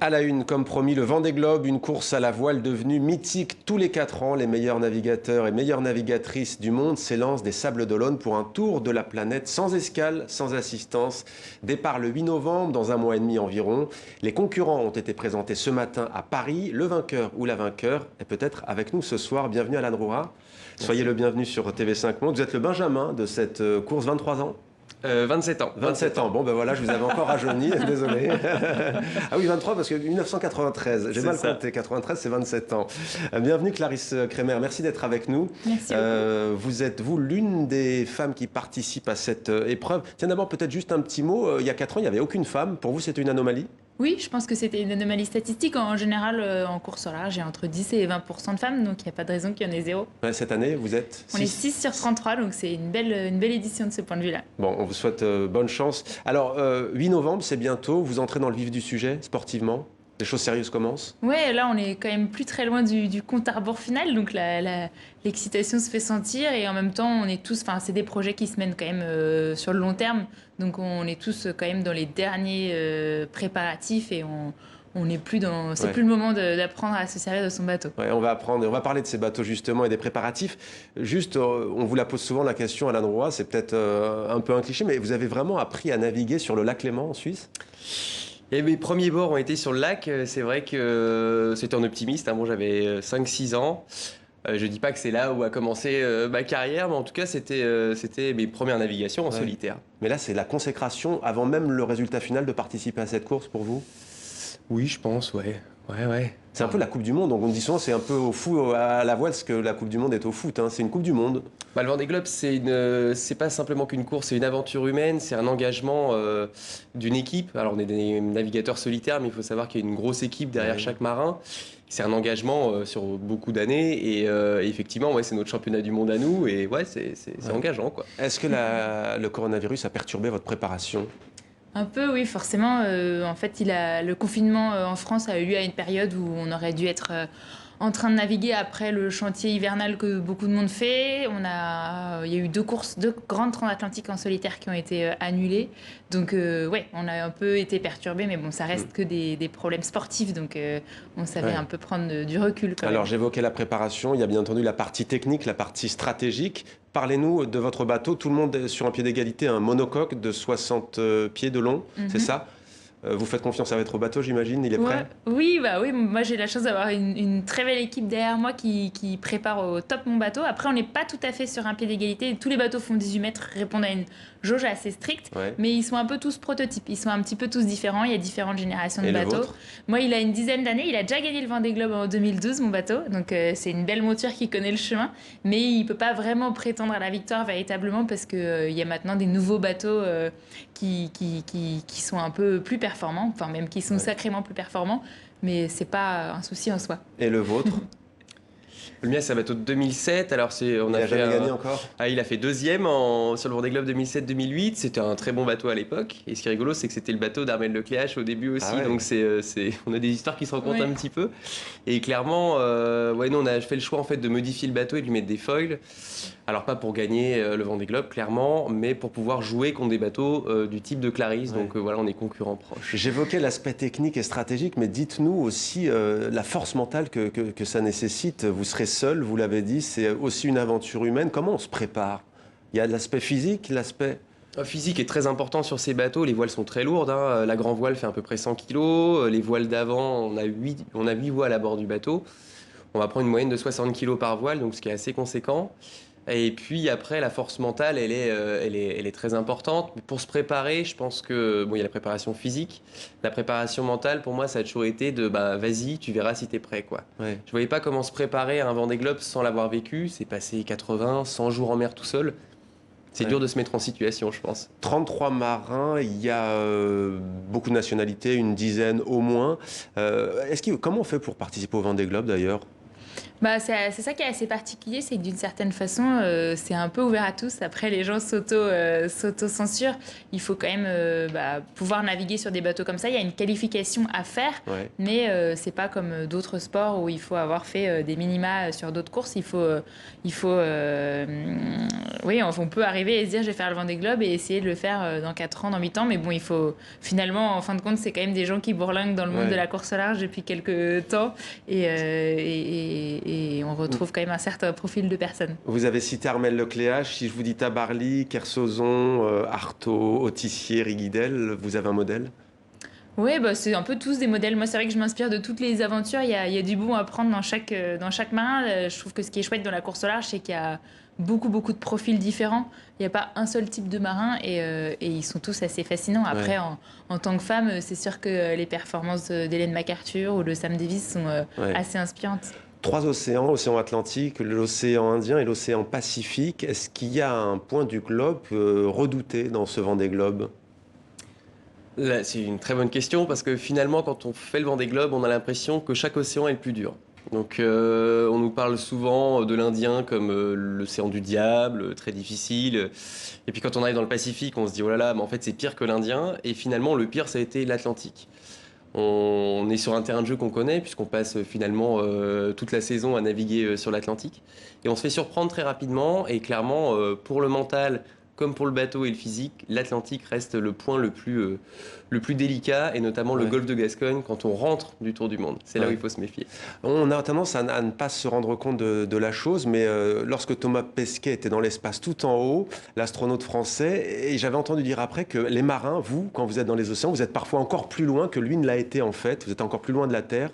À la une, comme promis, le Vendée Globe, une course à la voile devenue mythique. Tous les 4 ans, les meilleurs navigateurs et meilleures navigatrices du monde s'élancent des Sables d'Olonne pour un tour de la planète sans escale, sans assistance. Départ le 8 novembre, dans un mois et demi environ. Les concurrents ont été présentés ce matin à Paris. Le vainqueur ou la vainqueur est peut-être avec nous ce soir. Bienvenue Alan Roura. Soyez le bienvenu sur TV5 Monde. Vous êtes le benjamin de cette course, 23 ans. 27 ans. 27 ans. Bon, ben voilà, je vous avais encore rajeuni, désolé. Ah oui, 23 parce que 1993, j'ai mal compté, 93 c'est 27 ans. Bienvenue Clarisse Kremer, merci d'être avec nous. Merci vous êtes, vous, l'une des femmes qui participent à cette épreuve. Tiens, d'abord, peut-être juste un petit mot. Il y a 4 ans, il n'y avait aucune femme. Pour vous, c'était une anomalie ? Oui, je pense que c'était une anomalie statistique. En général, en course au large, il y a entre 10 et 20% de femmes, donc il n'y a pas de raison qu'il y en ait zéro. Ouais, cette année, vous êtes 6. On est 6 sur 33, donc c'est une belle édition de ce point de vue-là. Bon, on vous souhaite bonne chance. Alors, 8 novembre, c'est bientôt. Vous entrez dans le vif du sujet, sportivement. Les choses sérieuses commencent. Ouais, là on est quand même plus très loin du compte à rebours final, donc l'excitation se fait sentir et en même temps on est tous, enfin c'est des projets qui se mènent quand même sur le long terme, donc on est tous quand même dans les derniers préparatifs et on n'est plus dans, c'est plus le moment d'apprendre à se servir de son bateau. Ouais, on va apprendre, on va parler de ces bateaux justement et des préparatifs. Juste, on vous la pose souvent la question, Alan Roy, c'est peut-être un peu un cliché, mais vous avez vraiment appris à naviguer sur le lac Léman en Suisse ? Et mes premiers bords ont été sur le lac. C'est vrai que c'était un optimiste. Bon, j'avais 5-6 ans. Je dis pas que c'est là où a commencé ma carrière, mais en tout cas, c'était mes premières navigations en solitaire. Mais là, c'est la consécration avant même le résultat final de participer à cette course pour vous ? Oui, je pense, ouais. C'est un peu la Coupe du Monde, donc on dit souvent c'est un peu au foot à la voile ce que la Coupe du Monde est au foot, hein. C'est une Coupe du Monde. Le Vendée Globe, c'est pas simplement qu'une course, c'est une aventure humaine, c'est un engagement d'une équipe. Alors on est des navigateurs solitaires, mais il faut savoir qu'il y a une grosse équipe derrière chaque marin. C'est un engagement sur beaucoup d'années et effectivement, c'est notre championnat du monde à nous et c'est engageant, quoi. Est-ce que le coronavirus a perturbé votre préparation ? Un peu, oui, forcément. En fait, le confinement en France a eu lieu à une période où on aurait dû être en train de naviguer après le chantier hivernal que beaucoup de monde fait. Il y a eu deux grandes transatlantiques en solitaire qui ont été annulées. Donc, on a un peu été perturbés, mais bon, ça reste que des problèmes sportifs. Donc, on savait un peu prendre du recul. Alors, j'évoquais la préparation. Il y a bien entendu la partie technique, la partie stratégique. Parlez-nous de votre bateau. Tout le monde est sur un pied d'égalité, un monocoque de 60 pieds de long, c'est ça ? Vous faites confiance à votre bateau, j'imagine, il est prêt ? Oui, moi j'ai la chance d'avoir une très belle équipe derrière moi qui prépare au top mon bateau. Après, on n'est pas tout à fait sur un pied d'égalité. Tous les bateaux font 18 mètres, répondent à une jauge assez stricte, mais ils sont un peu tous prototypes. Ils sont un petit peu tous différents. Il y a différentes générations de bateaux. Moi, il a une dizaine d'années. Il a déjà gagné le Vendée Globe en 2012, mon bateau. Donc, c'est une belle monture qui connaît le chemin. Mais il ne peut pas vraiment prétendre à la victoire véritablement parce qu'il y a maintenant des nouveaux bateaux qui sont un peu plus performants, enfin même qui sont sacrément plus performants. Mais ce n'est pas un souci en soi. Et le vôtre ? Le mien, c'est un bateau de 2007. Alors, on a jamais gagné encore. Il a fait deuxième sur le Vendée Globe 2007-2008. C'était un très bon bateau à l'époque. Et ce qui est rigolo, c'est que c'était le bateau d'Armel Lecléache au début aussi. Donc, on a des histoires qui se rencontrent un petit peu. Et clairement, nous, on a fait le choix en fait, de modifier le bateau et de lui mettre des foils. Alors, pas pour gagner le Vendée Globe, clairement, mais pour pouvoir jouer contre des bateaux du type de Clarisse. Donc, on est concurrents proches. J'évoquais l'aspect technique et stratégique, mais dites-nous aussi la force mentale que ça nécessite. Vous serez seul, vous l'avez dit, c'est aussi une aventure humaine. Comment on se prépare ? Il y a de l'aspect physique, l'aspect... Physique est très important sur ces bateaux. Les voiles sont très lourdes. La grand voile fait à peu près 100 kg. Les voiles d'avant, on a 8 voiles à bord du bateau. On va prendre une moyenne de 60 kg par voile, donc ce qui est assez conséquent. Et puis après, la force mentale, elle est très importante. Pour se préparer, je pense que il y a la préparation physique. La préparation mentale, pour moi, ça a toujours été de vas-y, tu verras si t'es prêt, quoi. Je voyais pas comment se préparer à un Vendée Globe sans l'avoir vécu. C'est passé 80, 100 jours en mer tout seul. C'est dur de se mettre en situation, je pense. 33 marins, il y a beaucoup de nationalités, une dizaine au moins. Comment on fait pour participer au Vendée Globe d'ailleurs ? Bah, c'est ça qui est assez particulier, c'est que d'une certaine façon, c'est un peu ouvert à tous. Après, les gens s'auto-censurent. Il faut quand même pouvoir naviguer sur des bateaux comme ça. Il y a une qualification à faire, mais c'est pas comme d'autres sports où il faut avoir fait des minima sur d'autres courses. Oui, on peut arriver et se dire je vais faire le Vendée Globe et essayer de le faire dans 4 ans, dans 8 ans. Mais bon, il faut finalement, en fin de compte, c'est quand même des gens qui bourlinguent dans le monde de la course au large depuis quelques temps. Et on retrouve quand même un certain profil de personnes. Vous avez cité Armelle Lecléache. Si je vous dis Tabarly, Kersozon, Artaud, Autissier, Rigidel, vous avez un modèle? Oui, bah, c'est un peu tous des modèles. Moi, c'est vrai que je m'inspire de toutes les aventures. Il y a du bon à prendre dans chaque marin. Je trouve que ce qui est chouette dans la course au large, c'est qu'il y a beaucoup de profils différents. Il n'y a pas un seul type de marin et ils sont tous assez fascinants. Après, en tant que femme, c'est sûr que les performances d'Hélène MacArthur ou de Sam Davis sont assez inspirantes. 3 océans, l'océan Atlantique, l'océan Indien et l'océan Pacifique. Est-ce qu'il y a un point du globe redouté dans ce Vendée Globe? Là, c'est une très bonne question parce que finalement, quand on fait le Vendée Globe, on a l'impression que chaque océan est le plus dur. Donc, on nous parle souvent de l'Indien comme l'océan du diable, très difficile. Et puis, quand on arrive dans le Pacifique, on se dit oh là là, mais en fait, c'est pire que l'Indien. Et finalement, le pire, ça a été l'Atlantique. On est sur un terrain de jeu qu'on connaît, puisqu'on passe finalement toute la saison à naviguer sur l'Atlantique. Et on se fait surprendre très rapidement. Et clairement, pour le mental, comme pour le bateau et le physique, l'Atlantique reste le point le plus délicat, et notamment le golfe de Gascogne, quand on rentre du Tour du Monde. C'est là où il faut se méfier. On a tendance à ne pas se rendre compte de la chose, mais lorsque Thomas Pesquet était dans l'espace tout en haut, l'astronaute français, et j'avais entendu dire après que les marins, vous, quand vous êtes dans les océans, vous êtes parfois encore plus loin que lui ne l'a été en fait, vous êtes encore plus loin de la Terre.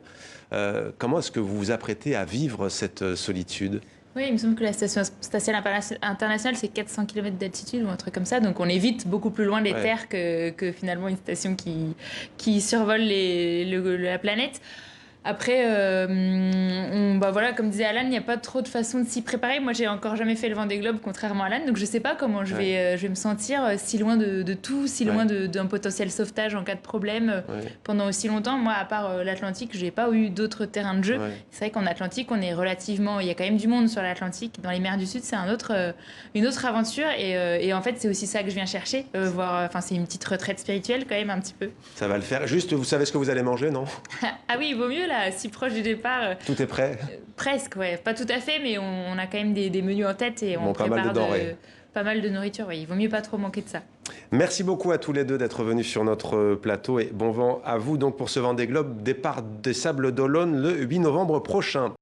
Comment est-ce que vous vous apprêtez à vivre cette solitude ? Oui, il me semble que la station spatiale internationale, c'est 400 km d'altitude ou un truc comme ça. Donc on est vite beaucoup plus loin des terres que finalement une station qui survole la planète. Après, voilà, comme disait Alan, il n'y a pas trop de façon de s'y préparer. Moi, j'ai encore jamais fait le Vendée Globe, contrairement à Alan, donc je sais pas comment je vais me sentir si loin de tout, si loin d'un potentiel sauvetage en cas de problème pendant aussi longtemps. Moi, à part l'Atlantique, j'ai pas eu d'autres terrains de jeu. C'est vrai qu'en Atlantique, on est relativement, il y a quand même du monde sur l'Atlantique. Dans les mers du Sud, c'est une autre aventure, et en fait, c'est aussi ça que je viens chercher, c'est une petite retraite spirituelle quand même un petit peu. Ça va le faire. Juste, vous savez ce que vous allez manger, non? Ah oui, il vaut mieux là, si proche du départ. Tout est prêt? Presque, ouais. Pas tout à fait, mais on a quand même des menus en tête et on prépare pas mal de nourriture. Ouais. Il vaut mieux pas trop manquer de ça. Merci beaucoup à tous les deux d'être venus sur notre plateau et bon vent à vous donc pour ce Vendée Globe, départ des Sables d'Olonne le 8 novembre prochain.